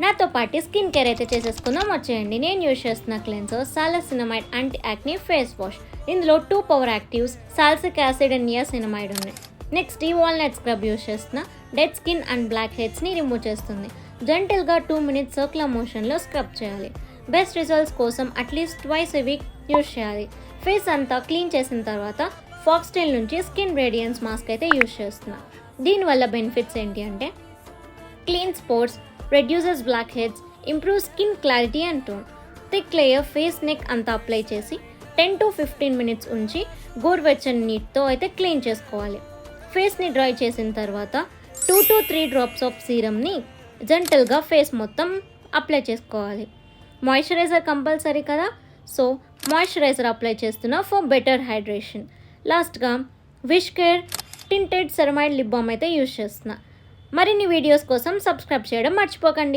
నాతో పాటు skin care అయితే చేసేసుకుందాం వచ్చేయండి. నేను యూజ్ చేస్తున్న క్లెన్సర్ సాలిసినమైడ్ యాంటీ యాక్నీ ఫేస్ వాష్. ఇందులో 2 power actives, salicylic acid and niacinamide ఉన్నాయి. నెక్స్ట్ ఈ వాల్నట్ స్క్రబ్ యూజ్ చేస్తున్న డెడ్ స్కిన్ అండ్ బ్లాక్ హెడ్స్ని రిమూవ్ చేస్తుంది. జెంటిల్గా 2 మినిట్స్ సర్క్యులర్ మోషన్లో స్క్రబ్ చేయాలి. బెస్ట్ రిజల్ట్స్ కోసం atleast twice a week use చేయాలి. ఫేస్ అంతా క్లీన్ చేసిన తర్వాత ఫాక్స్టైల్ నుంచి స్కిన్ రేడియన్స్ మాస్క్ అయితే యూజ్ చేస్తున్నా. దీనివల్ల బెనిఫిట్స్ ఏంటి అంటే clean spots, reduces blackheads, improves skin clarity and tone. Thick layer face neck అంతా అప్లై చేసి 10 to 15 మినిట్స్ ఉంచి గోరువెచ్చని నీటితో అయితే క్లీన్ చేసుకోవాలి. ఫేస్ని డ్రై చేసిన తర్వాత 2 to 3 డ్రాప్స్ ఆఫ్ సీరమ్ని జెంటల్గా ఫేస్ మొత్తం అప్లై చేసుకోవాలి. మాయిశ్చరైజర్ కంపల్సరీ కదా, సో మాయిశ్చరైజర్ అప్లై చేస్తున్నా ఫర్ బెటర్ హైడ్రేషన్. లాస్ట్గా wish care tinted ceramide lip balm అయితే యూజ్ చేస్తున్నా. మరిన్ని వీడియోస్ కోసం సబ్స్క్రైబ్ చేయడం మర్చిపోకండి.